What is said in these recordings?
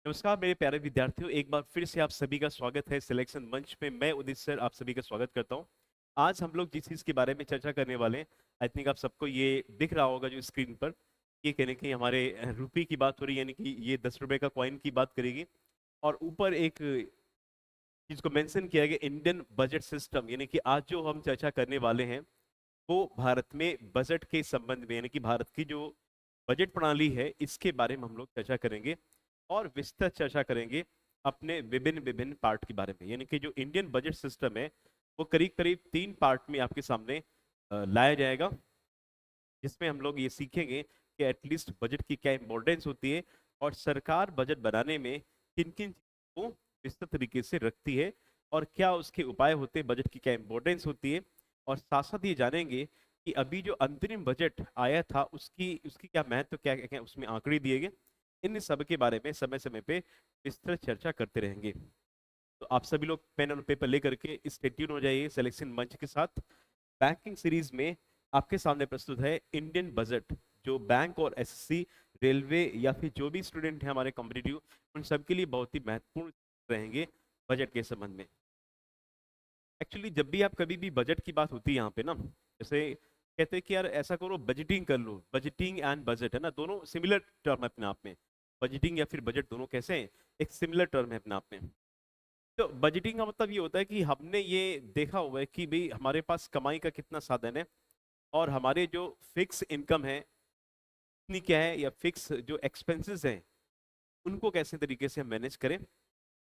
नमस्कार मेरे प्यारे विद्यार्थियों, एक बार फिर से आप सभी का स्वागत है सिलेक्शन मंच पे। मैं उदित सर आप सभी का स्वागत करता हूं। आज हम लोग जिस चीज़ के बारे में चर्चा करने वाले हैं, आई थिंक आप सबको ये दिख रहा होगा जो स्क्रीन पर। ये कहने की हमारे रुपये की बात हो रही है, यानी कि ये 10 रुपए का कॉइन की बात करेगी। और ऊपर एक चीज को मेंशन किया गया, इंडियन बजट सिस्टम, यानी कि आज जो हम चर्चा करने वाले हैं वो भारत में बजट के संबंध में, यानी कि भारत की जो बजट प्रणाली है इसके बारे में हम लोग चर्चा करेंगे और विस्तृत चर्चा करेंगे अपने विभिन्न विभिन्न पार्ट के बारे में। यानी कि जो इंडियन बजट सिस्टम है वो करीब करीब 3 पार्ट में आपके सामने लाया जाएगा, जिसमें हम लोग ये सीखेंगे कि एटलीस्ट बजट की क्या इंपॉर्टेंस होती है और सरकार बजट बनाने में किन किन चीजों को विस्तृत तरीके से रखती है और क्या उसके उपाय होते हैं, बजट की क्या इंपॉर्टेंस होती है। और साथ साथ ये जानेंगे कि अभी जो अंतरिम बजट आया था उसकी उसकी क्या महत्व, क्या क्या क्या उसमें आंकड़े दिए गए। इन सब के बारे में समय समय पे विस्तृत चर्चा करते रहेंगे। तो आप सभी लोग पेन और पेपर लेकर के स्टे ट्यून हो जाइए सिलेक्शन मंच के साथ। बैंकिंग सीरीज में आपके सामने प्रस्तुत है इंडियन बजट, जो बैंक और एसएससी, रेलवे या फिर जो भी स्टूडेंट हैं हमारे कॉम्पिटिटिव, उन सबके लिए बहुत ही महत्वपूर्ण रहेंगे बजट के संबंध में। एक्चुअली जब भी आप कभी भी बजट की बात होती है यहाँ पे ना, जैसे कहते हैं कि यार ऐसा करो, बजटिंग कर लो। बजटिंग एंड बजट है ना, दोनों सिमिलर टर्म है अपने आप में। बजटिंग या फिर बजट दोनों कैसे हैं, एक सिमिलर टर्म है अपने आप में। तो बजटिंग का मतलब ये होता है कि हमने ये देखा हुआ है कि भाई हमारे पास कमाई का कितना साधन है और हमारे जो फिक्स इनकम है कितनी क्या है, या फिक्स जो एक्सपेंसेस हैं उनको कैसे तरीके से हम मैनेज करें।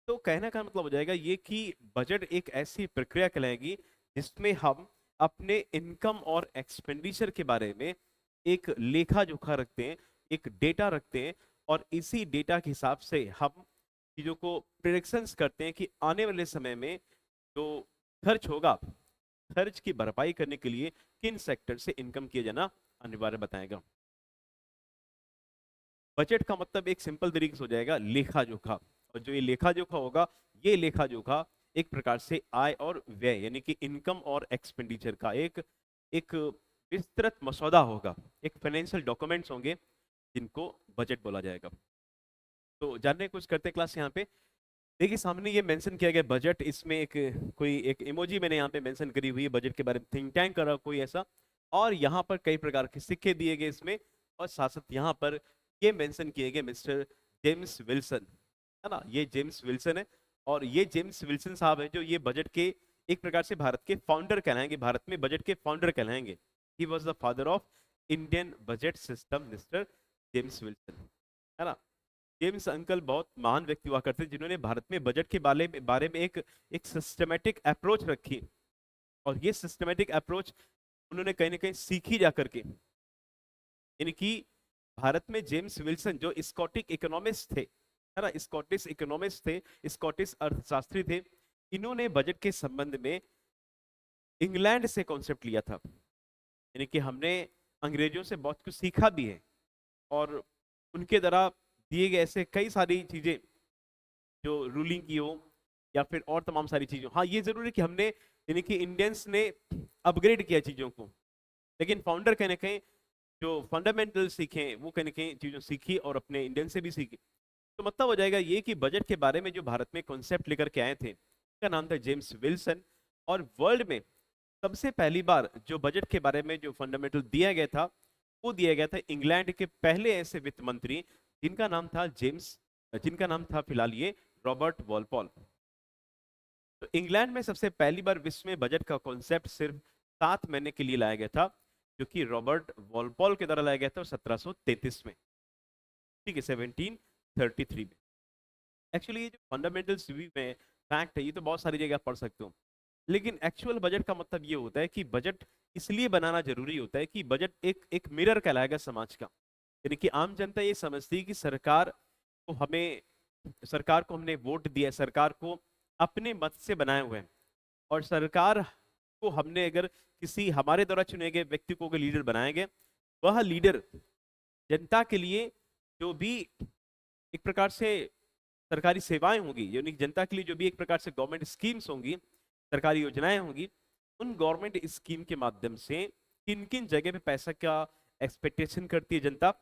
तो कहने का मतलब हो जाएगा ये कि बजट एक ऐसी प्रक्रिया कहलाएगी जिसमें हम अपने इनकम और एक्सपेंडिचर के बारे में एक लेखा जोखा रखते हैं, एक डेटा रखते हैं। और इसी डेटा के हिसाब से हम चीजों को प्रिडिक्शंस करते हैं कि आने वाले समय में जो खर्च होगा, खर्च की भरपाई करने के लिए किन सेक्टर से इनकम किया जाना अनिवार्य बताएगा। बजट का मतलब एक सिंपल तरीके से हो जाएगा लेखा जोखा। और जो ये लेखा जोखा होगा, ये लेखा जोखा एक प्रकार से आय और व्यय, यानी कि इनकम और एक्सपेंडिचर का एक एक विस्तृत मसौदा होगा, एक फाइनेंशियल डॉक्यूमेंट्स होंगे जिनको बजट बोला जाएगा। तो जानने की कोशिश करते हैं क्लास यहाँ पे। देखिए सामने ये मेंशन किया गया बजट, इसमें एक कोई एक इमोजी मैंने यहाँ पे मेंशन करी हुई है बजट के बारे में, थिंक टैंक कर रहा कोई ऐसा। और यहाँ पर कई प्रकार के सिक्के दिए गए इसमें, और साथ साथ यहाँ पर ये मेंशन किए गए मिस्टर जेम्स विल्सन, है ना, ये जेम्स विल्सन है। और ये जेम्स विल्सन साहब है जो ये बजट के एक प्रकार से भारत के फाउंडर कहलाएंगे, भारत में बजट के फाउंडर कहलाएंगे। He was the father of Indian budget system, mister James Wilson, है ना। जेम्स अंकल बहुत महान व्यक्ति हुआ करते जिन्होंने भारत में बजट के बारे में एक एक सिस्टमेटिक अप्रोच रखी। और ये सिस्टमेटिक अप्रोच उन्होंने कहीं ना कहीं सीखी जा करके, यानी कि भारत में जेम्स विल्सन जो स्कॉटिश इकोनॉमिस्ट थे, है ना, स्कॉटिश इकोनॉमिस्ट थे, स्कॉटिश अर्थशास्त्री थे। इन्होंने बजट के संबंध में इंग्लैंड से कॉन्सेप्ट लिया था। यानी कि हमने अंग्रेजों से बहुत कुछ सीखा भी है और उनके द्वारा दिए गए ऐसे कई सारी चीजें जो रूलिंग की हो या फिर और तमाम सारी चीजों, हाँ ये जरूर है कि हमने, यानी कि इंडियंस ने अपग्रेड किया चीजों को, लेकिन फाउंडर कहीं ना कहीं जो फंडामेंटल सीखे वो कहीं ना कहीं चीजों सीखी और अपने इंडियन से भी सीखी। तो मतलब हो जाएगा ये कि बजट के बारे में जो भारत में कॉन्सेप्ट लेकर के आए थे उनका नाम था जेम्स विल्सन। और वर्ल्ड में सबसे पहली बार जो बजट के बारे में जो फंडामेंटल दिया गया था वो दिया गया था इंग्लैंड के पहले ऐसे वित्त मंत्री जिनका नाम था जेम्स, जिनका नाम था फिलहाल ये रॉबर्ट वॉलपॉल। तो इंग्लैंड में सबसे पहली बार विश्व में बजट का कॉन्सेप्ट सिर्फ 7 महीने के लिए लाया गया था, जो कि रॉबर्ट वॉलपॉल के द्वारा लाया गया था 1733 में, ठीक है, 1733 में। एक्चुअली ये जो फंडामेंटल्स भी में फैक्ट है, ये तो बहुत सारी जगह आप पढ़ सकते हो, लेकिन एक्चुअल बजट का मतलब ये होता है कि बजट इसलिए बनाना जरूरी होता है कि बजट एक एक मिरर कहलाएगा समाज का। यानी कि आम जनता ये समझती है कि को हमें सरकार को हमने वोट दिया है, सरकार को अपने मत से बनाए हुए हैं। और सरकार को हमने अगर किसी हमारे द्वारा चुने गए व्यक्ति को अगर लीडर बनाया गया, वह लीडर जनता के लिए जो भी एक प्रकार से सरकारी सेवाएं होंगी, यानी कि जनता के लिए जो भी एक प्रकार से गवर्नमेंट स्कीम्स होंगी, सरकारी योजनाएं होंगी, उन गवर्नमेंट स्कीम के माध्यम से किन किन जगह पे पैसा का एक्सपेक्टेशन करती है जनता,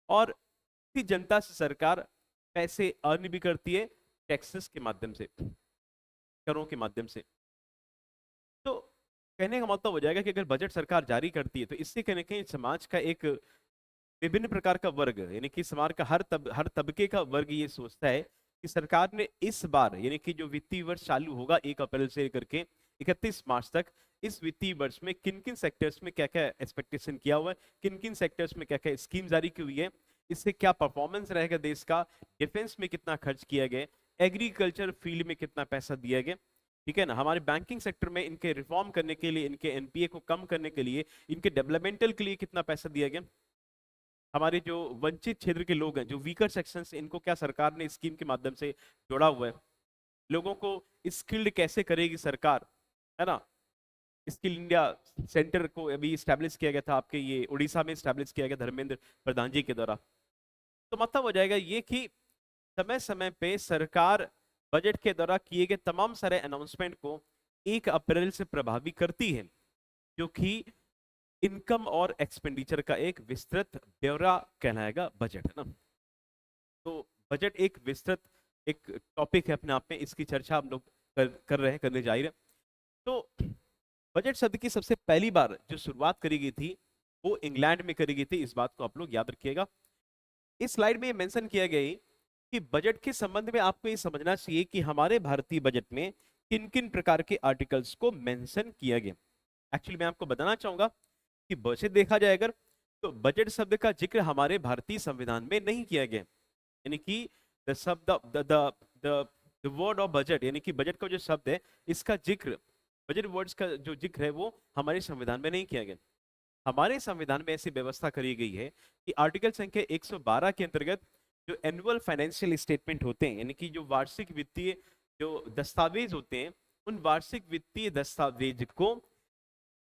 और इसी जनता से सरकार पैसे अर्न भी करती है टैक्सेस के माध्यम से, करों के माध्यम से। तो कहने का मतलब हो जाएगा कि अगर बजट सरकार जारी करती है तो इससे कहीं ना कहीं समाज का एक विभिन्न प्रकार का वर्ग, यानी कि समाज का हर तबके का वर्ग ये सोचता है कि सरकार ने इस बार, यानी कि जो वित्तीय वर्ष चालू होगा 1 अप्रैल से लेकर के 31 मार्च तक, इस वित्तीय वर्ष में किन किन सेक्टर्स में क्या क्या एक्सपेक्टेशन किया हुआ है, किन किन सेक्टर्स में क्या क्या स्कीम जारी की हुई है, इससे क्या परफॉर्मेंस रहेगा देश का, डिफेंस में कितना खर्च किया गया, एग्रीकल्चर फील्ड में कितना पैसा दिया गया, ठीक है ना, हमारे बैंकिंग सेक्टर में इनके रिफॉर्म करने के लिए, इनके एनपीए को कम करने के लिए, इनके डेवलपमेंटल के लिए कितना पैसा दिया गया, हमारे जो वंचित क्षेत्र के लोग हैं, जो वीकर सेक्शंस, इनको क्या सरकार ने स्कीम के माध्यम से जोड़ा हुआ है, लोगों को स्किल्ड कैसे करेगी सरकार, है ना। स्किल इंडिया सेंटर को अभी स्टैब्लिश किया गया था, आपके ये उड़ीसा में स्टैब्लिश किया गया धर्मेंद्र प्रधान जी के द्वारा। तो मतलब हो जाएगा ये कि समय समय पे सरकार बजट के द्वारा किए गए तमाम सारे अनाउंसमेंट को 1 अप्रैल से प्रभावी करती है, जो कि इनकम और एक्सपेंडिचर का एक विस्तृत ब्यौरा कहलाएगा बजट, है ना। तो बजट एक विस्तृत एक टॉपिक है अपने आप में, इसकी चर्चा हम लोग कर रहे हैं, करने जा रहे हैं। तो बजट शब्द की सबसे पहली बार जो शुरुआत करी गई थी वो इंग्लैंड में करी गई थी, इस बात को आप लोग याद रखिएगा। इस स्लाइड में मेंशन किया गया है कि बजट के संबंध में आपको ये समझना चाहिए कि हमारे भारतीय बजट में किन किन प्रकार के आर्टिकल्स को मेंशन किया गया। एक्चुअली मैं आपको बताना चाहूंगा कि बजट देखा जाए अगर, तो बजट शब्द का जिक्र हमारे भारतीय संविधान में नहीं किया गया, यानी कि द शब्द द वर्ड ऑफ बजट, यानी कि बजट का जो शब्द है इसका जिक्र, बजट वर्ड्स का जो जिक्र है वो हमारे संविधान में नहीं किया गया। हमारे संविधान में ऐसी व्यवस्था करी गई है कि आर्टिकल संख्या 112 के अंतर्गत जो एनुअल फाइनेंशियल स्टेटमेंट होते हैं, यानी कि जो वार्षिक वित्तीय जो दस्तावेज होते हैं, उन वार्षिक वित्तीय दस्तावेज को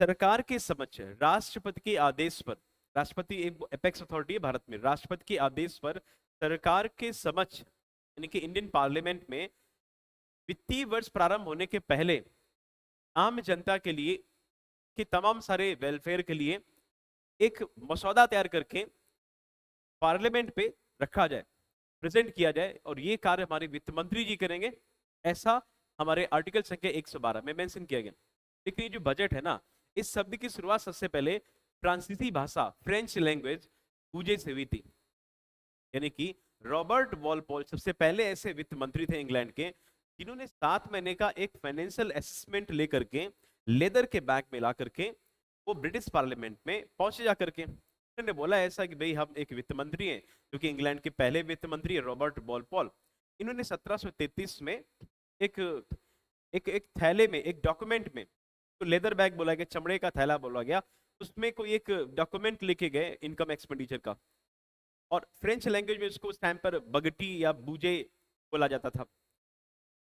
सरकार के समक्ष राष्ट्रपति के आदेश पर, राष्ट्रपति एक एपेक्स अथॉरिटी है भारत में, राष्ट्रपति के आदेश पर सरकार के समक्ष, यानी कि इंडियन पार्लियामेंट में वित्तीय वर्ष प्रारंभ होने के पहले आम जनता के लिए, कि तमाम सारे वेलफेयर के लिए एक मसौदा तैयार करके पार्लियामेंट पे रखा जाए, प्रेजेंट किया जाए, और ये कार्य हमारे वित्त मंत्री जी करेंगे, ऐसा हमारे आर्टिकल संख्या 112 में मेंशन किया गया। लेकिन ये जो बजट है ना, इस शब्द की शुरुआत सबसे पहले फ्रांसीसी भाषा, फ्रेंच लैंग्वेज पूजे से हुई थी, यानी कि रॉबर्ट वॉलपोल सबसे पहले ऐसे वित्त मंत्री थे इंग्लैंड के जिन्होंने 7 महीने का एक फाइनेंशियल असेसमेंट लेकर के लेदर के बैग में ला करके वो ब्रिटिश पार्लियामेंट में पहुंचे जा करके उन्होंने बोला ऐसा कि भाई हम एक वित्त मंत्री हैं, जो कि इंग्लैंड के पहले वित्त मंत्री है रॉबर्ट वॉलपोल। इन्होंने 1733 में एक एक एक थैले में, एक डॉक्यूमेंट में, तो लेदर बैग बोला गया, चमड़े का थैला बोला गया, उसमें कोई एक डॉक्यूमेंट लेके गए इनकम एक्सपेंडिचर का, और फ्रेंच लैंग्वेज में उसको उस टाइम पर बगटी या बूजे बोला जाता था।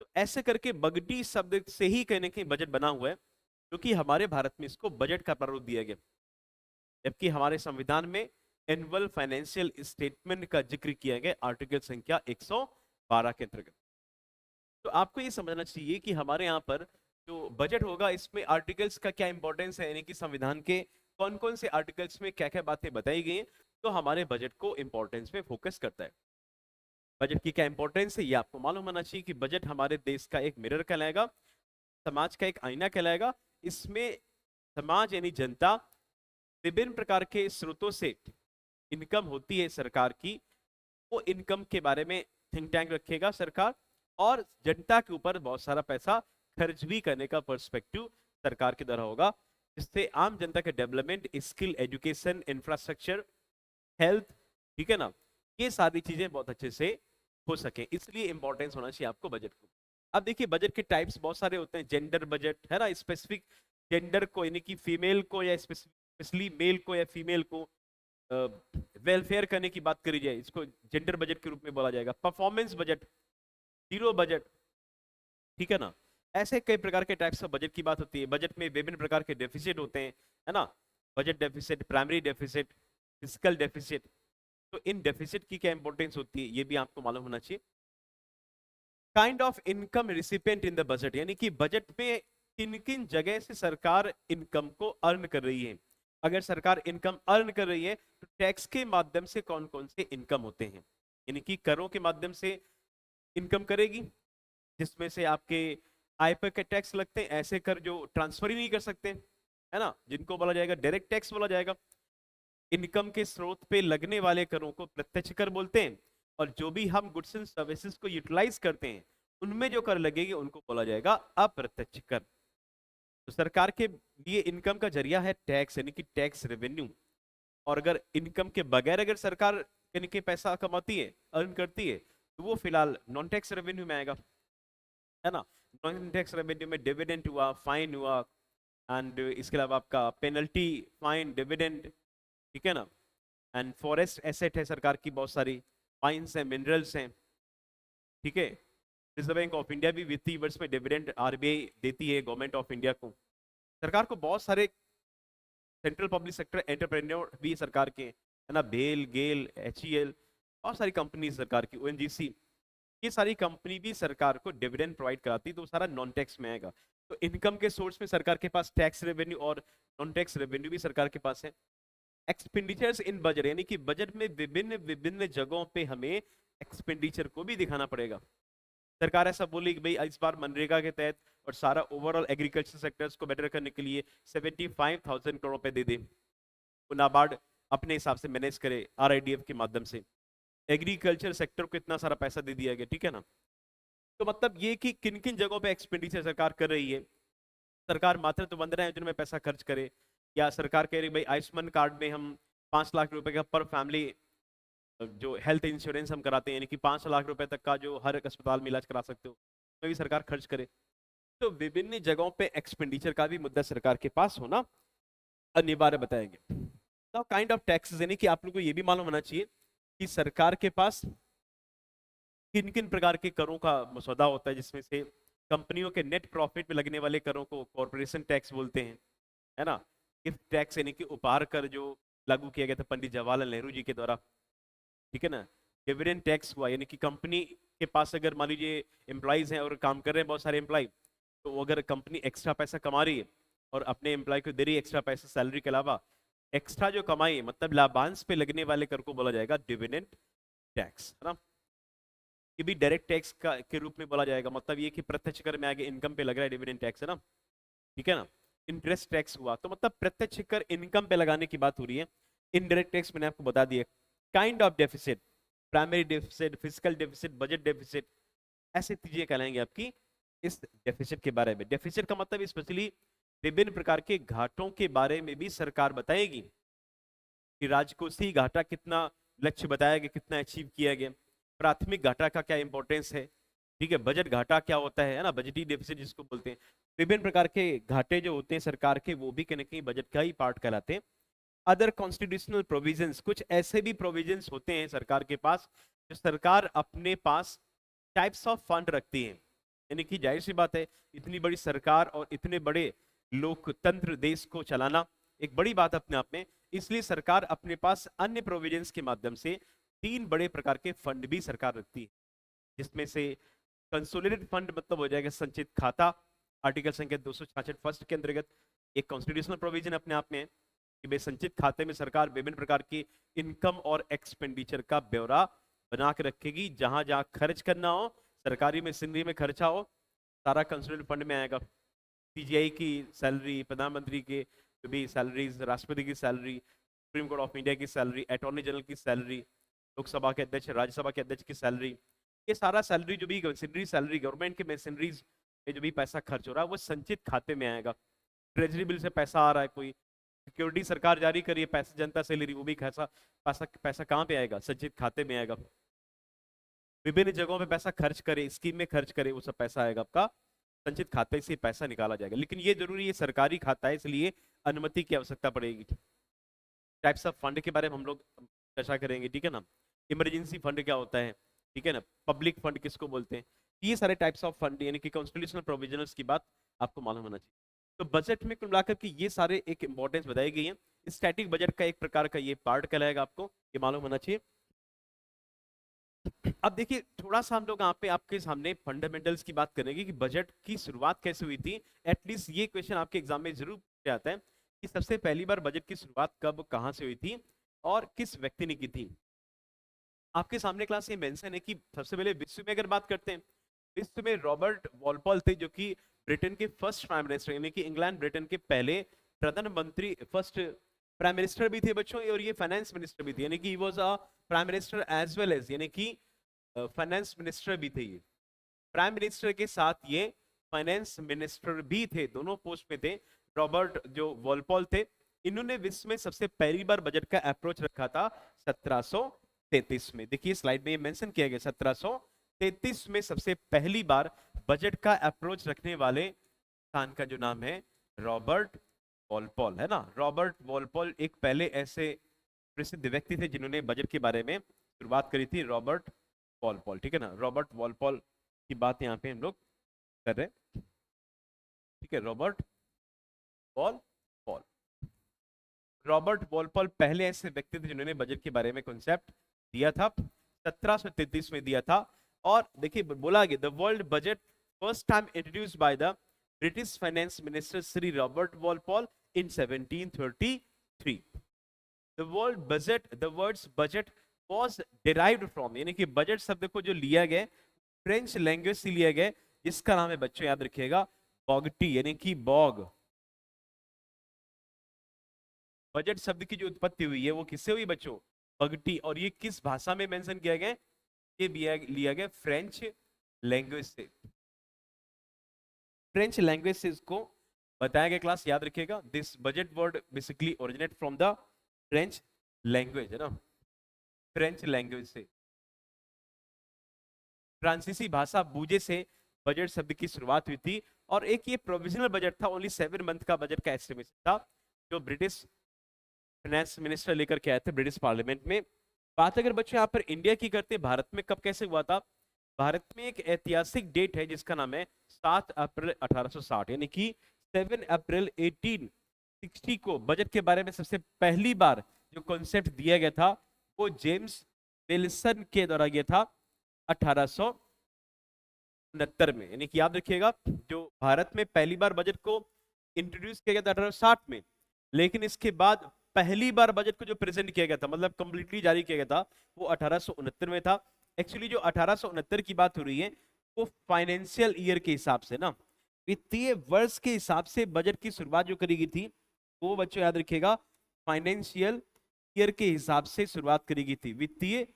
तो ऐसे करके बगटी शब्द से ही कहीं ना कहीं बजट बना हुआ है, क्योंकि हमारे भारत में इसको बजट का प्रारूप दिया गया, जबकि हमारे संविधान में एनुअल फाइनेंशियल स्टेटमेंट का जिक्र किया गया आर्टिकल संख्या 112 के अंतर्गत। तो आपको ये समझना चाहिए कि हमारे यहाँ पर जो बजट होगा इसमें आर्टिकल्स का क्या इंपॉर्टेंस है, यानी कि संविधान के कौन कौन से आर्टिकल्स में क्या क्या बातें बताई गई हैं, तो हमारे बजट को इंपॉर्टेंस में फोकस करता है। बजट की क्या इंपॉर्टेंस है ये आपको मालूम होना चाहिए कि बजट हमारे देश का एक मिरर कहलाएगा, समाज का एक आईना कहलाएगा। इसमें समाज यानी जनता विभिन्न प्रकार के स्रोतों से इनकम होती है सरकार की, वो इनकम के बारे में थिंक टैंक रखेगा सरकार, और जनता के ऊपर बहुत सारा पैसा खर्च भी करने का पर्सपेक्टिव सरकार के द्वारा होगा, जिससे आम जनता के development, skill, education, infrastructure, health, ठीक है ना, ये सारी चीजें बहुत अच्छे से हो सके, इसलिए इंपॉर्टेंस होना चाहिए आपको बजट को। अब देखिए बजट के टाइप्स बहुत सारे होते हैं, जेंडर बजट है ना, स्पेसिफिक जेंडर को यानी कि फीमेल को या स्पेशली मेल को या फीमेल को वेलफेयर करने की बात करी जाए, इसको जेंडर बजट के रूप में बोला जाएगा। परफॉर्मेंस बजट, जीरो बजट, ठीक है ना, ऐसे कई प्रकार के टाइप्स ऑफ बजट की बात होती है। बजट में विभिन्न प्रकार के डेफिसिट होते हैं, है ना, budget deficit, primary deficit, physical deficit. तो इन डेफिसिट की क्या इंपॉर्टेंस होती है ये भी आपको मालूम होना चाहिए। Kind of income recipient in the budget, यानी कि बजट में किन किन जगह से सरकार इनकम को अर्न कर रही है। अगर सरकार इनकम अर्न कर रही है तो टैक्स के माध्यम से कौन कौन से इनकम होते हैं। यानी कि करों के माध्यम से इनकम करेगी, जिसमें से आपके आय पर के टैक्स लगते हैं, ऐसे कर जो ट्रांसफर ही नहीं कर सकते, है ना, जिनको बोला जाएगा डायरेक्ट टैक्स बोला जाएगा। इनकम के स्रोत पे लगने वाले करों को प्रत्यक्ष कर बोलते हैं, और जो भी हम गुड्स एंड सर्विसेज को यूटिलाइज करते हैं उनमें जो कर लगेगी उनको बोला जाएगा अप्रत्यक्ष कर। तो सरकार के लिए इनकम का जरिया है टैक्स, यानी कि टैक्स रेवेन्यू। और अगर इनकम के बगैर अगर सरकार यानी कि पैसा कमाती है, अर्न करती है, तो वो फिलहाल नॉन टैक्स रेवेन्यू में आएगा, है ना। नॉन टैक्स रेवेन्यू में डिविडेंड हुआ, फाइन हुआ, एंड इसके अलावा आपका पेनल्टी, फाइन, डिविडेंड, ठीक है ना। एंड फॉरेस्ट एसेट है सरकार की बहुत सारी, माइंस हैं, मिनरल्स हैं, ठीक है। रिजर्व बैंक ऑफ इंडिया भी वित्तीय वर्ष में डिविडेंड आरबीआई देती है गवर्नमेंट ऑफ इंडिया को। सरकार को बहुत सारे सेंट्रल पब्लिक सेक्टर एंटरप्रेन्योर भी सरकार के, है ना, बेल, गेल, एचईएल, बहुत सारी कंपनी सरकार की, ओएनजीसी, ये सारी कंपनी भी सरकार को डिविडेंड प्रोवाइड कराती है, तो वो सारा नॉन टैक्स में आएगा। तो इनकम के सोर्स में सरकार के पास टैक्स रेवेन्यू और नॉन टैक्स रेवेन्यू भी सरकार के पास है। एक्सपेंडिचर्स इन बजट, यानी कि बजट में विभिन्न विभिन्न जगहों पे हमें एक्सपेंडिचर को भी दिखाना पड़ेगा। सरकार ऐसा बोली कि भाई इस बार मनरेगा के तहत और सारा ओवरऑल एग्रीकल्चर सेक्टर्स को बेटर करने के लिए 75,000 करोड़ रुपए दे दे, वो नाबार्ड अपने हिसाब से मैनेज करे आरआईडीएफ के माध्यम से, एग्रीकल्चर सेक्टर को इतना सारा पैसा दे दिया गया, ठीक है ना। तो मतलब ये कि किन किन जगहों पे एक्सपेंडिचर सरकार कर रही है। सरकार मातृत्व वंदना योजना में पैसा खर्च करे, या सरकार कह रही भाई आयुष्मान कार्ड में हम 5 लाख रुपए का पर फैमिली जो हेल्थ इंश्योरेंस हम कराते हैं, यानी कि 5 लाख रुपए तक का जो हर एक अस्पताल में इलाज करा सकते हो, उसमें भी सरकार खर्च करे। तो विभिन्न जगहों पे एक्सपेंडिचर का भी मुद्दा सरकार के पास होना अनिवार्य बताएंगे। नाउ काइंड ऑफ टैक्सेस, यानी कि आप लोग को ये भी मालूम होना चाहिए कि सरकार के पास किन किन प्रकार के करों का मसौदा होता है, जिसमें से कंपनियों के नेट प्रॉफिट में लगने वाले करों को कॉर्पोरेशन टैक्स बोलते हैं, है ना। गिफ्ट टैक्स यानी कि उपहार कर जो लागू किया गया था पंडित जवाहरलाल नेहरू जी के द्वारा, ठीक है ना। डिविडेंड टैक्स हुआ, यानी कि कंपनी के पास अगर मान लीजिए एम्प्लॉइज हैं और काम कर रहे हैं बहुत सारे एम्प्लॉय, तो अगर कंपनी एक्स्ट्रा पैसा कमा रही है और अपने एम्प्लॉय को दे रही है एक्स्ट्रा पैसा सैलरी के अलावा, एक्स्ट्रा जो कमाई मतलब लाभांश पे लगने वाले कर को बोला जाएगा डिविडेंड टैक्स, है ना। ये भी डायरेक्ट टैक्स का के रूप में बोला जाएगा, मतलब ये कि प्रत्यक्ष कर में आगे इनकम पे लग रहा है डिविडेंड टैक्स, है ना, ठीक है ना। इंटरेस्ट टैक्स हुआ, तो मतलब प्रत्यक्ष कर इनकम पे लगाने की बात हो रही है। इनडायरेक्ट टैक्स मैंने आपको बता दिया, kind of deficit, primary deficit, physical deficit, budget deficit, ऐसे चीजें कहलाएंगे आपकी इस डेफिसिट के बारे में। डेफिसिट का मतलब स्पेशली विभिन्न प्रकार के घाटों के बारे में भी सरकार बताएगी कि राजकोषीय घाटा कितना लक्ष्य बताया गया, कितना अचीव किया गया, प्राथमिक घाटा का क्या इंपॉर्टेंस है, ठीक है, बजट घाटा क्या होता है ना, बजटीय डेफिसिट जिसको बोलते हैं। विभिन्न प्रकार के घाटे जो होते हैं सरकार के, वो भी कहीं ना कहीं बजट का ही पार्ट कहलाते हैं। अदर कॉन्स्टिट्यूशनल प्रोविजंस, कुछ ऐसे भी प्रोविजंस होते हैं सरकार के पास जो सरकार अपने पास टाइप्स ऑफ फंड रखती है, यानी कि जाहिर सी बात है इतनी बड़ी सरकार और इतने बड़े लोकतंत्र देश को चलाना एक बड़ी बात अपने आप में, इसलिए सरकार अपने पास अन्य प्रोविजंस के माध्यम से 3 बड़े प्रकार के फंड भी सरकार रखती है, जिसमें से कंसोलिडेटेड फंड मतलब हो जाएगा संचित खाता, आर्टिकल संख्या 266 फर्स्ट के अंतर्गत एक कॉन्स्टिट्यूशनल प्रोविजन अपने आप में है कि भाई संचित खाते में सरकार विभिन्न प्रकार की इनकम और एक्सपेंडिचर का ब्यौरा बना के रखेगी, जहां जहां खर्च करना हो, सरकारी मशीनरी में खर्चा हो, सारा कंसोलिडेटेड फंड में आएगा। सीजीआई की सैलरी, प्रधानमंत्री के जो भी सैलरीज, राष्ट्रपति की salary, supreme court of India की सैलरी, अटॉर्नी जनरल की सैलरी, लोकसभा के अध्यक्ष, राज्यसभा के अध्यक्ष की सैलरी, ये सारा सैलरी जो भी मशीनरी सैलरी गवर्नमेंट के मशीनरीज में जो भी पैसा खर्च हो रहा है वो संचित खाते में आएगा। ट्रेजरी बिल से पैसा आ रहा है, कोई सिक्योरिटी सरकार जारी करिए, पैसा जनता से ले रही, वो भी पैसा पैसा पैसा कहाँ पे आएगा, संचित खाते में आएगा। विभिन्न जगहों पे पैसा खर्च करे, स्कीम में खर्च करे, वो सब पैसा आएगा आपका संचित खाते से पैसा निकाला जाएगा। लेकिन ये जरूरी है सरकारी खाता है, इसलिए अनुमति की आवश्यकता पड़ेगी। टाइप्स ऑफ फंड के बारे में हम लोग चर्चा करेंगे, ठीक है ना। इमरजेंसी फंड क्या होता है, ठीक है ना, पब्लिक फंड किसको बोलते हैं, ये सारे टाइप्स ऑफ फंड यानी कि कॉन्स्टिट्यूशनल प्रोविजनल्स की बात आपको मालूम होना चाहिए। तो बजट में कुल मिलाकर के ये सारे एक इंपॉर्टेंस बताई गई है। स्टैटिक बजट का एक प्रकार का ये पार्ट कहलाएगा, आपको ये मालूम होना चाहिए। अब देखिए थोड़ा सा हम लोग यहाँ पे आपके सामने फंडामेंटल्स की बात करेंगे कि बजट की शुरुआत कैसे हुई थी। एटलीस्ट ये क्वेश्चन आपके एग्जाम में जरूर पूछा जाता है कि सबसे पहली बार बजट की शुरुआत कब, कहाँ से हुई थी और किस व्यक्ति ने की थी। आपके सामने क्लास ये मेंशन है कि सबसे पहले विश्व में अगर बात करते हैं, विश्व में रॉबर्ट वॉलपॉल थे जो कि ब्रिटेन के फर्स्ट प्राइम मिनिस्टर, यानी कि इंग्लैंड ब्रिटेन के पहले प्रधानमंत्री, फर्स्ट प्राइम मिनिस्टर भी थे बच्चों, और ये फाइनेंस मिनिस्टर भी थे, यानी कि he was a prime minister as well as, यानी कि फाइनेंस मिनिस्टर भी थे ये। प्राइम मिनिस्टर के साथ ये फाइनेंस मिनिस्टर भी थे, दोनों पोस्ट पे थे। रॉबर्ट जो वॉलपॉल थे, इन्होंने विश्व में सबसे पहली बार बजट का अप्रोच रखा था 1733 में। देखिए स्लाइड में ये मेंशन किया गया, 1733 में सबसे पहली बार बजट का अप्रोच रखने वाले इंसान का जो नाम है रॉबर्ट वॉलपॉल, है ना। रॉबर्ट वॉलपॉल एक पहले ऐसे प्रसिद्ध व्यक्ति थे जिन्होंने बजट के बारे में शुरुआत करी थी, रॉबर्ट वॉलपॉल, ठीक है ना। रॉबर्ट वॉलपॉल की बात यहाँ पे हम लोग कर रहे हैं, ठीक है। रॉबर्ट वॉलपॉल, रॉबर्ट वॉलपॉल पहले ऐसे व्यक्ति थे जिन्होंने बजट के बारे में कॉन्सेप्ट दिया था, 1733 में दिया था। और देखिए बोला गया the world budget first time introduced by the British finance minister Shri Robert Walpole in 1733। The world budget, the words budget was derived from, यानी कि बजट शब्द को जो लिया गया फ्रेंच लैंग्वेज से लिया गया, जिसका नाम है बच्चों याद रखिएगा बॉगटी, यानी कि बॉग। बजट शब्द की जो उत्पत्ति हुई है वो किससे हुई बच्चों, बगटी। और ये किस भाषा में मेंशन किया गया, ये लिया गया फ्रेंच लैंग्वेज से, फ्रेंच लैंग्वेज से इसको बताया गया। क्लास याद रखिएगा, this budget word basically originate from the French language, है ना, फ्रेंच लैंग्वेज से। फ्रांसीसी भाषा बूझे से बजट शब्द की शुरुआत हुई थी। और एक ये प्रोविजनल बजट था, ओनली 7 मंथ का बजट का एस्टिमेशन था, जो ब्रिटिश फाइनेंस मिनिस्टर लेकर के आए थे ब्रिटिश पार्लियामेंट में। बात अगर बच्चों यहाँ पर इंडिया की करते हैं, भारत में कब कैसे हुआ था, भारत में एक ऐतिहासिक डेट है जिसका नाम है 7 अप्रैल 1860, यानी कि 7 अप्रैल 1860 को बजट के बारे में सबसे पहली बार जो कॉन्सेप्ट दिया गया था वो जेम्स विल्सन के द्वारा गया था 1869 में। यानी कि याद रखिएगा जो भारत में पहली बार बजट को इंट्रोड्यूस किया गया था 1860 में, लेकिन इसके बाद पहली बार बजट को जो प्रेजेंट किया गया था, मतलब कंप्लीटली जारी किया गया था, वो 1869 में था। एक्चुअली जो 1869 की बात हो रही है वो फाइनेंशियल ईयर के हिसाब से ना, वित्तीय वर्ष के हिसाब से बजट की शुरुआत जो करी गई थी वो बच्चों याद रखिएगा फाइनेंशियल ईयर के हिसाब से शुरुआत करी गई थी, वित्तीय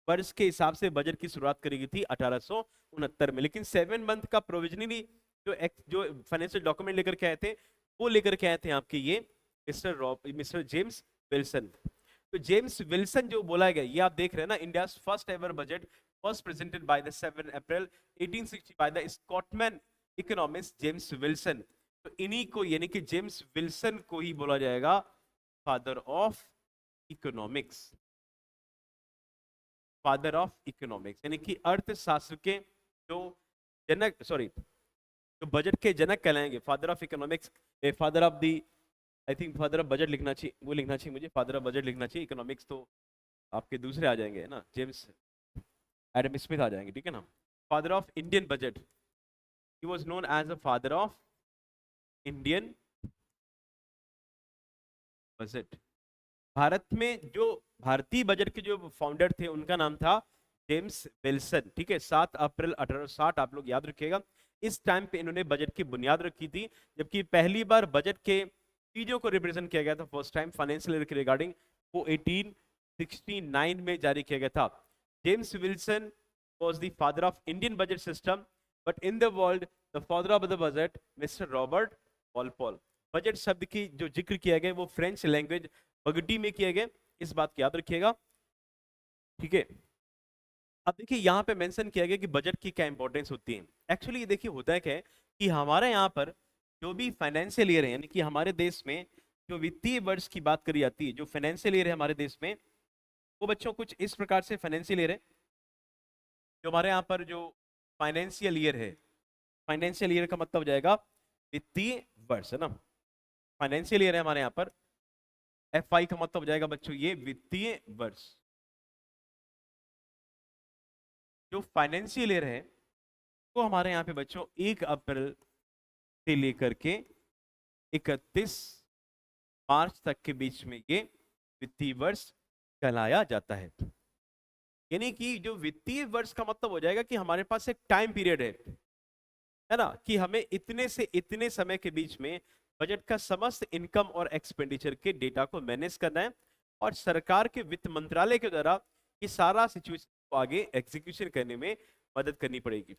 वर्ष के हिसाब से बजट की शुरुआत करी गई थी 1869 में। लेकिन 7 मंथ का प्रोविजनली जो फाइनेंशियल डॉक्यूमेंट लेकर के आए थे वो लेकर के आए थे आपके ये मिस्टर जेम्स विल्सन। तो जेम्स विल्सन जो बोला गया ये आप देख रहे हैं ना, India first ever budget was presented by the 7 April 1860 by the Scotsman economist James Wilson. तो इन्हीं को यानी कि जेम्स विल्सन को ही बोला जाएगा father of economics, father of economics, यानी कि अर्थशास्त्र के जो जनक, सॉरी जो बजट के जनक कहलाएंगे, father of economics, father of the, I think father of budget लिखना चाहिए, वो लिखना चाहिए मुझे, फादर ऑफ बजट लिखना चाहिए, इकोनॉमिक्स तो आपके दूसरे आ जाएंगे ना, जेम्स एडम स्मिथ आ जाएंगे, ठीक है ना। Father of Indian budget, he was known as a father of Indian budget. Bharat में जो भारतीय बजट के जो फाउंडर थे उनका नाम था जेम्स विल्सन, ठीक है। 7 अप्रैल 1860 आप लोग याद रखिएगा, इस टाइम पे इन्होंने बजट की बुनियाद रखी थी, जबकि पहली बार बजट के चीजों को रिप्रेजेंट किया गया था फर्स्ट टाइम फाइनेंशियल ईयर के रिगार्डिंग, वो 1869 में जारी किया गया था। James Wilson was the father of Indian budget system, but in the world the father of the budget Mr. Robert Walpole। Budget शब्द की जो जिक्र किया गया वो फ्रेंच लैंग्वेज बगटी में किया गया, इस बात की याद रखिएगा, ठीक है। अब देखिए यहाँ पे मेंशन किया गया कि बजट की क्या इंपॉर्टेंस होती है। एक्चुअली देखिए होता है क्या है कि हमारे यहाँ पर जो भी फाइनेंशियल ईयर है, यानी कि हमारे देश में जो वित्तीय वर्ष की बात करी जाती है, जो फाइनेंशियल ईयर है हमारे देश में, वो बच्चों कुछ इस प्रकार से फाइनेंशियल ईयर है। जो हमारे यहाँ पर जो फाइनेंशियल ईयर है, फाइनेंशियल ईयर का मतलब हो जाएगा वित्तीय वर्ष, है ना। फाइनेंशियल ईयर है हमारे यहाँ पर, FI का मतलब हो जाएगा बच्चों ये वित्तीय वर्ष। जो फाइनेंशियल ईयर है तो हमारे यहाँ पे बच्चों 1 अप्रैल से लेकर के 31 मार्च तक के बीच में ये वित्तीय वर्ष कहलाया जाता है। यानी कि जो वित्तीय वर्ष का मतलब हो जाएगा कि हमारे पास एक टाइम पीरियड है ना, कि हमें इतने से इतने समय के बीच में बजट का समस्त इनकम और एक्सपेंडिचर के डेटा को मैनेज करना है, और सरकार के वित्त मंत्रालय के द्वारा ये सारा सिचुएशन को आगे एग्जीक्यूशन करने में मदद करनी पड़ेगी।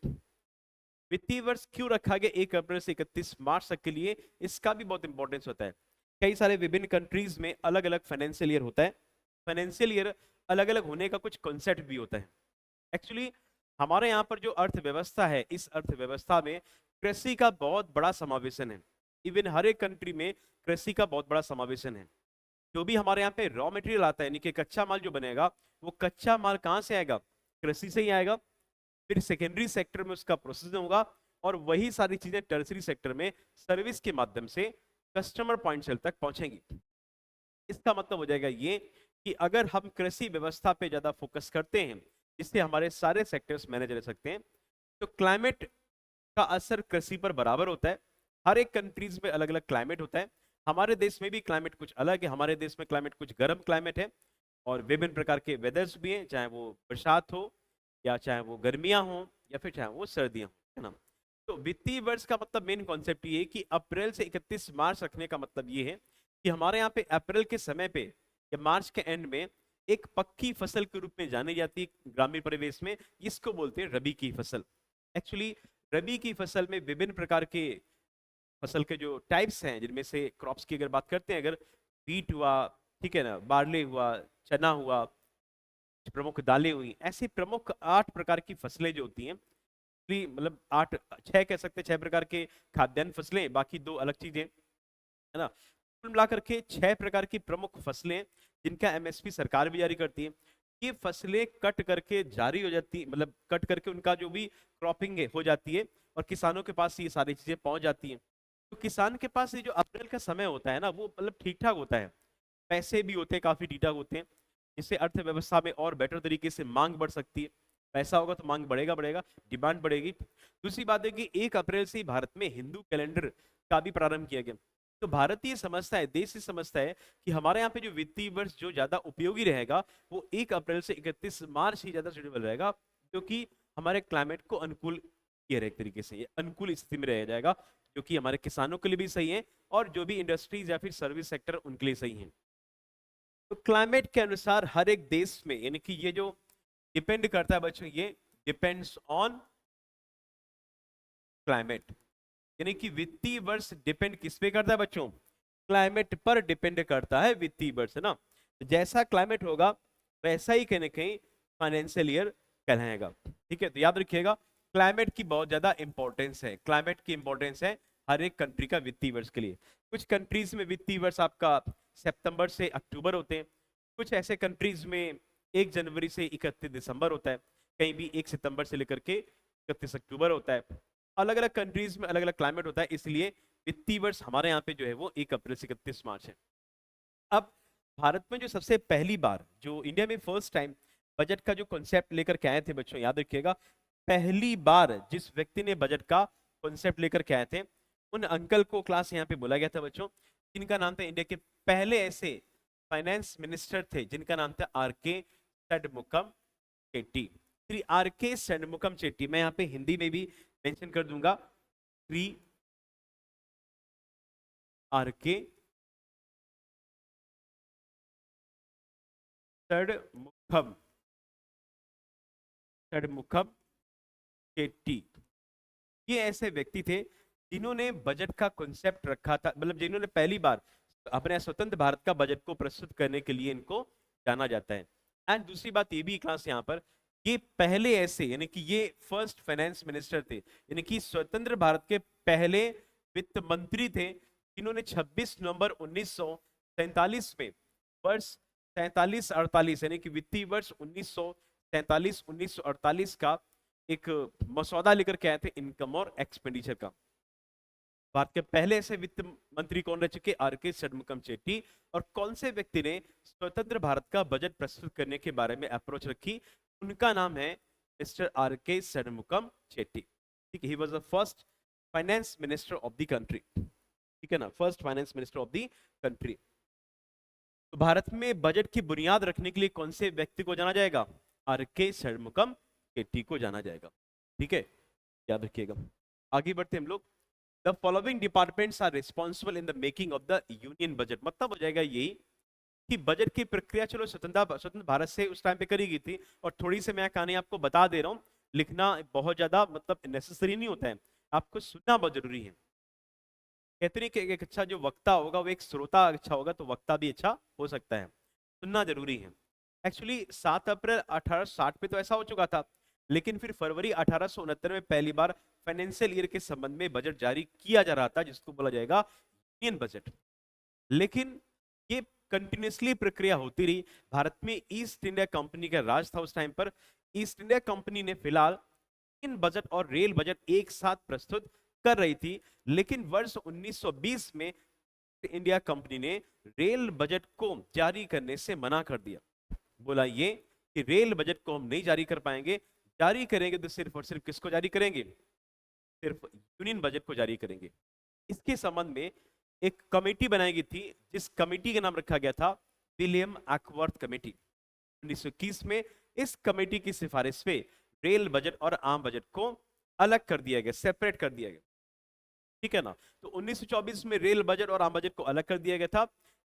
वित्तीय वर्ष क्यों रखा गया 1 अप्रैल से 31 मार्च तक के लिए, इसका भी बहुत इंपॉर्टेंस होता है। कई सारे विभिन्न कंट्रीज में अलग अलग फाइनेंशियल ईयर होता है। फाइनेंशियल ईयर अलग अलग होने का कुछ कॉन्सेप्ट भी होता है। एक्चुअली हमारे यहाँ पर जो अर्थव्यवस्था है, इस अर्थव्यवस्था में कृषि का बहुत बड़ा समावेशन है। इवन हर एक कंट्री में कृषि का बहुत बड़ा समावेशन है। जो भी हमारे यहाँ पे रॉ मटेरियल आता है, यानी कि कच्चा माल जो बनेगा, वो कच्चा माल कहाँ से आएगा? कृषि से ही आएगा। फिर सेकेंडरी सेक्टर में उसका प्रोसेसिंग होगा, और वही सारी चीजें टर्सरी सेक्टर में सर्विस के माध्यम से कस्टमर पॉइंट सेल तक पहुंचेंगी। इसका मतलब हो जाएगा ये कि अगर हम कृषि व्यवस्था पे ज्यादा फोकस करते हैं, जिससे हमारे सारे सेक्टर्स मैनेज रह सकते हैं, तो क्लाइमेट का असर कृषि पर बराबर होता है। हर एक कंट्रीज में अलग अलग क्लाइमेट होता है। हमारे देश में भी क्लाइमेट कुछ अलग है। हमारे देश में क्लाइमेट कुछ गर्म क्लाइमेट है, और विभिन्न प्रकार के वेदर्स भी हैं, चाहे वो बरसात हो, या चाहे वो गर्मियां हो, या फिर चाहे वो सर्दियां हो, है ना। तो वित्तीय वर्ष का मतलब मेन कॉन्सेप्ट ये है कि अप्रैल से 31 मार्च रखने का मतलब ये है कि हमारे यहाँ पे अप्रैल के समय पे या मार्च के एंड में एक पक्की फसल के रूप में जानी जाती है ग्रामीण परिवेश में, इसको बोलते हैं रबी की फसल। एक्चुअली रबी की फसल में विभिन्न प्रकार के फसल के जो टाइप्स हैं, जिनमें से क्रॉप्स की अगर बात करते हैं, अगर व्हीट हुआ, ठीक है ना, बार्ले हुआ, चना हुआ, प्रमुख दालें हुई, ऐसी प्रमुख 8 प्रकार की फसलें जो होती हैं, मतलब 8 6 कह सकते हैं, 6 प्रकार के खाद्यान्न फसलें, बाकी 2 अलग चीजें, है ना। कुल मिलाकर के 6 प्रकार की प्रमुख फसलें, जिनका एमएसपी सरकार भी जारी करती है। ये फसलें कट करके जारी हो जाती, मतलब कट करके उनका जो भी क्रॉपिंग है हो जाती है, और किसानों के पास ये सारी चीजें पहुंच जाती हैं। तो किसान के पास ये जो अप्रैल का समय होता है ना, वो मतलब ठीक ठाक होता है। पैसे भी होते हैं, काफी ठीक ठाक होते हैं, जिससे अर्थव्यवस्था में और बेटर तरीके से मांग बढ़ सकती है। पैसा होगा तो मांग बढ़ेगा बढ़ेगा, डिमांड बढ़ेगी। दूसरी बात है कि 1 अप्रैल से ही भारत में हिंदू कैलेंडर का भी प्रारंभ किया गया। तो भारत ये समझता है, देश ये समझता है कि हमारे यहाँ पे जो वित्तीय वर्ष जो ज्यादा उपयोगी रहेगा, वो 1 अप्रैल से 31 मार्च ही ज्यादा सुटेबल रहेगा, क्योंकि हमारे क्लाइमेट को अनुकूल किया रहेगा, एक तरीके से ये अनुकूल स्थिति में रह जाएगा, जो कि हमारे किसानों के लिए भी सही है, और जो भी इंडस्ट्रीज या फिर सर्विस सेक्टर उनके लिए सही है। तो क्लाइमेट के अनुसार हर एक देश में, यानी कि ये जो डिपेंड करता है बच्चों, ये डिपेंड्स ऑन क्लाइमेट, यानी कि वित्तीय वर्ष डिपेंड किस पे करता है बच्चों? क्लाइमेट पर डिपेंड करता है वित्तीय वर्ष, है ना। तो जैसा क्लाइमेट होगा वैसा ही कहीं ना कहीं फाइनेंशियल ईयर कहलाएगा। ठीक है, तो याद रखिएगा क्लाइमेट की बहुत ज्यादा इंपॉर्टेंस है। क्लाइमेट की इंपॉर्टेंस है हर एक कंट्री का वित्तीय वर्ष के लिए। कुछ कंट्रीज में वित्तीय वर्ष आपका सितंबर से अक्टूबर होते हैं। कुछ ऐसे कंट्रीज में 1 जनवरी से 31 दिसंबर होता है। कहीं भी 1 सितंबर से लेकर के 31 अक्टूबर होता है। अलग अलग कंट्रीज में अलग अलग क्लाइमेट होता है, इसलिए वित्तीय वर्ष हमारे यहाँ पे जो है वो 1 अप्रैल से 31 मार्च है। अब भारत में जो सबसे पहली बार, जो इंडिया में फर्स्ट टाइम बजट का जो कॉन्सेप्ट लेकर के आए थे बच्चों, याद रखिएगा, पहली बार जिस व्यक्ति ने बजट का कॉन्सेप्ट लेकर के आए थे, उन अंकल को क्लास यहाँ पे बोला गया था बच्चों, जिनका नाम था, इंडिया के पहले ऐसे फाइनेंस मिनिस्टर थे जिनका नाम था आर.के. षणमुगम चेट्टी। श्री आर.के. षणमुगम चेट्टी, मैं यहाँ पे हिंदी में भी मेंशन कर दूंगा, श्री आर.के. षणमुगम षणमुगम चेट्टी। ये ऐसे व्यक्ति थे जिन्होंने बजट का कॉन्सेप्ट रखा था, मतलब जिन्होंने पहली बार अपने स्वतंत्र भारत का बजट को प्रस्तुत करने के लिए इनको जाना जाता है। एंड दूसरी बात ये भी क्लास यहाँ पर, ये पहले ऐसे, यानी कि ये फर्स्ट फाइनेंस मिनिस्टर थे, यानी कि स्वतंत्र भारत के पहले वित्त मंत्री थे, जिन्होंने 26 नवंबर 1947 में वर्ष 47-48, यानी कि वित्तीय वर्ष 1947-1948 का एक मसौदा लेकर के आए थे इनकम और एक्सपेंडिचर का। भारत के पहले ऐसे वित्त मंत्री कौन रह चुके? आर.के. षणमुगम चेट्टी। और कौन से व्यक्ति ने स्वतंत्र भारत का बजट प्रस्तुत करने के बारे में अप्रोच रखी? उनका नाम है मिस्टर आर.के. षणमुगम चेट्टी। ठीक है, he was the first finance minister of the country. ठीक है ना, first finance minister of the country. तो भारत में बजट की बुनियाद रखने के लिए कौन से व्यक्ति को जाना जाएगा? आर के षणमुगम शेट्टी को जाना जाएगा। ठीक है, याद रखिएगा। आगे बढ़ते हम लोग। The following departments are responsible in the making of the union budget. मतलब हो जाएगा यही कि बजट की प्रक्रिया चलो स्वतंत्र भारत से उस टाइम पे करी गई थी, और थोड़ी सी मैं कहानी आपको बता दे रहा हूँ, लिखना बहुत ज्यादा मतलब नेसेसरी नहीं होता है, आपको सुनना बहुत जरूरी है। कहते नहीं कि एक अच्छा जो वक्ता होगा वो एक श्रोता अच्छा होगा, तो वक्ता भी अच्छा हो सकता है, सुनना जरूरी है। एक्चुअली 7 अप्रैल 1860 पे तो ऐसा हो चुका था, लेकिन फिर फरवरी 1869 में पहली बार फाइनेंशियल ईयर के संबंध में बजट जारी किया जा रहा था, जिसको बोला जाएगा यूनियन बजट। लेकिन ये कंटिन्यूसली प्रक्रिया होती रही। भारत में ईस्ट इंडिया कंपनी का राज था उस टाइम पर। ईस्ट इंडिया कंपनी ने फिलहाल इन बजट और रेल बजट एक साथ प्रस्तुत कर रही थी, लेकिन वर्ष 1920 में इंडिया कंपनी ने रेल बजट को जारी करने से मना कर दिया। बोला ये कि रेल बजट को हम नहीं जारी कर पाएंगे, जारी करेंगे तो सिर्फ और सिर्फ किसको जारी करेंगे, सिर्फ यूनियन बजट को जारी करेंगे। इसके संबंध में एक कमेटी बनाई गई थी, जिस कमेटी का नाम रखा गया था विलियम एक्वर्थ कमेटी। 1921 में इस कमेटी की सिफारिश पे रेल बजट और आम बजट को अलग कर दिया गया, सेपरेट कर दिया गया। ठीक है ना। तो 1924 में रेल बजट और आम बजट को अलग कर दिया गया था।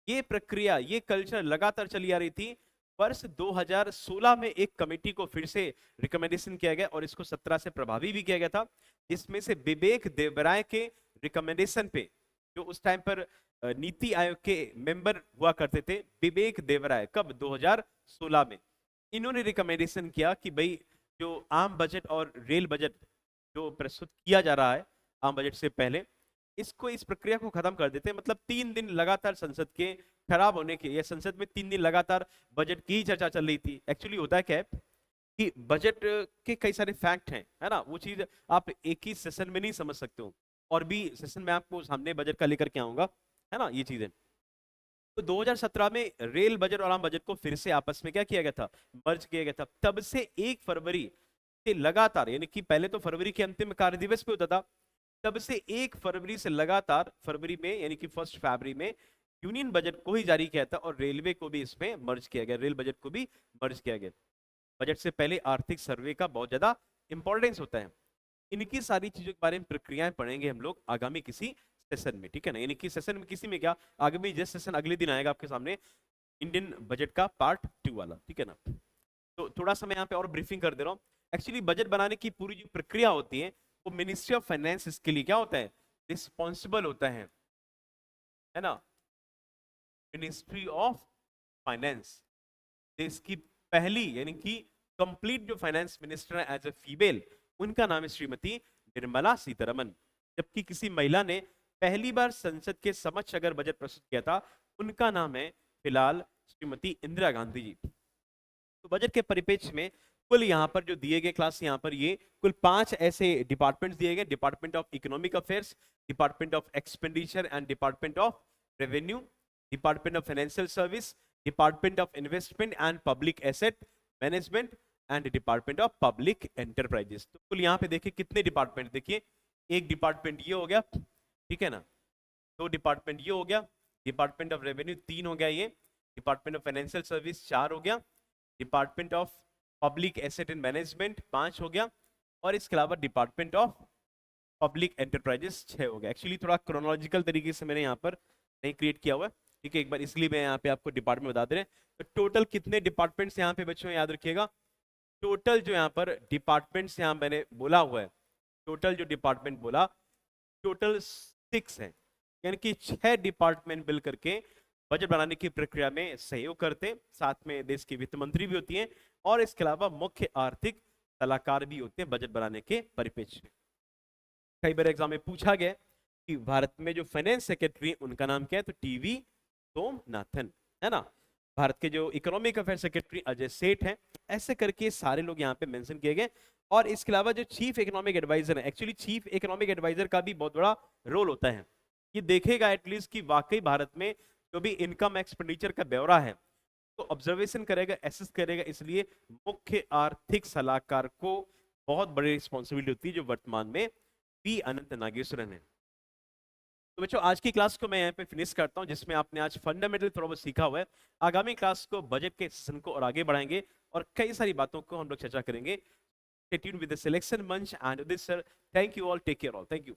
ये प्रक्रिया, ये कल्चर लगातार चली आ रही थी। वर्ष 2016 में एक कमेटी को फिर से रिकमेंडेशन किया गया और इसको 17 से प्रभावी भी किया गया था, जिसमें से विवेक देवराय के रिकमेंडेशन पे, जो उस टाइम पर नीति आयोग के मेंबर हुआ करते थे, विवेक देवराय, कब 2016 में इन्होंने रिकमेंडेशन किया कि भाई जो आम बजट और रेल बजट जो प्रस्तुत किया जा रहा है आम बजट से पहले, इसको, इस प्रक्रिया को खत्म कर देते हैं। मतलब 3 दिन लगातार संसद के खराब होने के, या संसद में 3 दिन लगातार बजट की चर्चा चल रही थी। एक्चुअली होता है क्या है कि बजट के कई सारे फैक्ट हैं, है ना, वो चीज आप एक ही सेशन में नहीं समझ सकते हो, और भी सेशन में आपको सामने बजट का लेकर के आऊंगा, है ना, ये चीजें। तो 2017 में रेल बजट और आम बजट को फिर से आपस में क्या किया गया था, मर्ज किया गया था। तब से 1 फरवरी से लगातार, यानी कि पहले तो फरवरी के अंतिम कार्य दिवस पे होता था, तब से 1 फरवरी से लगातार फरवरी में, यानी कि 1 फरवरी में यूनियन बजट को ही जारी किया था, और रेलवे को भी इसमें मर्ज किया गया, रेल बजट को भी मर्ज किया गया। बजट से पहले आर्थिक सर्वे का बहुत ज्यादा इंपॉर्टेंस होता है। इनकी सारी चीजों के बारे में प्रक्रियाएं पढ़ेंगे हम लोग आगामी किसी सेशन में, ठीक है ना। यानी कि सेशन में, किसी में क्या, आगामी जिस सेशन अगले दिन आएगा आपके सामने, इंडियन बजट का पार्ट 2 वाला, ठीक है ना। तो थोड़ा सा मैं यहाँ पे और ब्रीफिंग कर दे रहा हूँ। एक्चुअली बजट बनाने की पूरी जो प्रक्रिया होती है, वो मिनिस्ट्री ऑफ फाइनेंस इसके लिए क्या होता है, रिस्पॉन्सिबल होता है ना। मिनिस्ट्री ऑफ फाइनेंस, देश की पहली, यानी कि कंप्लीट जो फाइनेंस मिनिस्टर है एज ए फीमेल, उनका नाम है श्रीमती निर्मला सीतारमन। जबकि किसी महिला ने पहली बार संसद के समक्ष अगर बजट प्रस्तुत किया था, उनका नाम है फिलहाल श्रीमती इंदिरा गांधी जी। तो बजट के परिप्रेक्ष्य में कुल यहाँ पर जो दिए गए क्लास, यहाँ पर ये कुल 5 ऐसे डिपार्टमेंट्स दिए गए, department of economic affairs, department of expenditure and department of revenue, department of financial service, department of investment and public asset management and department of public enterprises. तो कुल यहाँ पे देखिए कितने डिपार्टमेंट, देखिए एक डिपार्टमेंट ये हो गया, ठीक है ना, 2 डिपार्टमेंट ये हो गया, डिपार्टमेंट ऑफ रेवेन्यू 3 हो गया, ये डिपार्टमेंट ऑफ फाइनेंशियल सर्विस 4 हो गया, department of public asset and management 5 हो गया, और इसके अलावा डिपार्टमेंट ऑफ पब्लिक एंटरप्राइजेस 6 हो गया। एक्चुअली थोड़ा क्रोनोलॉजिकल तरीके से मैंने यहाँ पर नहीं क्रिएट किया हुआ है, ठीक है, एक बार इसलिए मैं यहाँ पे आपको डिपार्टमेंट बता दे रहे हैं। तो टोटल कितने डिपार्टमेंट्स यहाँ पे बच्चों याद रखिएगा, टोटल जो यहाँ पर डिपार्टमेंट्स यहाँ मैंने बोला हुआ है, टोटल जो डिपार्टमेंट बोला, टोटल 6 है, यानी कि 6 डिपार्टमेंट मिल करके बजट बनाने की प्रक्रिया में सहयोग करते हैं। साथ में देश की वित्त मंत्री भी होती हैं, और इसके अलावा मुख्य आर्थिक सलाहकार भी होते हैं बजट बनाने के परिप्रेक्ष्य में। कई बार एग्जाम में पूछा गया कि भारत में जो फाइनेंस सेक्रेटरी उनका नाम क्या है, तो टीवी सोमनाथन, है ना। भारत के जो इकोनॉमिक अफेयर सेक्रेटरी अजय सेठ हैं। ऐसे करके सारे लोग यहाँ पे मेंशन किए गए। और इसके अलावा जो चीफ इकोनॉमिक एडवाइजर है, एक्चुअली चीफ इकोनॉमिक एडवाइजर का भी बहुत बड़ा रोल होता है। ये देखेगा एटलीस्ट कि वाकई भारत में जो भी इनकम एक्सपेंडिचर का ब्यौरा है, तो ऑब्जर्वेशन करेगा, एसेस करेगा। इसलिए मुख्य आर्थिक सलाहकार को बहुत बड़ी रिस्पॉन्सिबिलिटी होती है, जो वर्तमान में पी अनंत नागेश्वरन है। तो बच्चों आज की क्लास को मैं यहाँ पे फिनिश करता हूँ, जिसमें आपने आज फंडामेंटल थोड़ा बहुत सीखा हुआ है। आगामी क्लास को बजट के सेशन को और आगे बढ़ाएंगे। और कई सारी बातों को हम लोग चर्चा करेंगे। Stay tuned with the Selection Munch and this sir. Thank you all. Take care all. Thank you.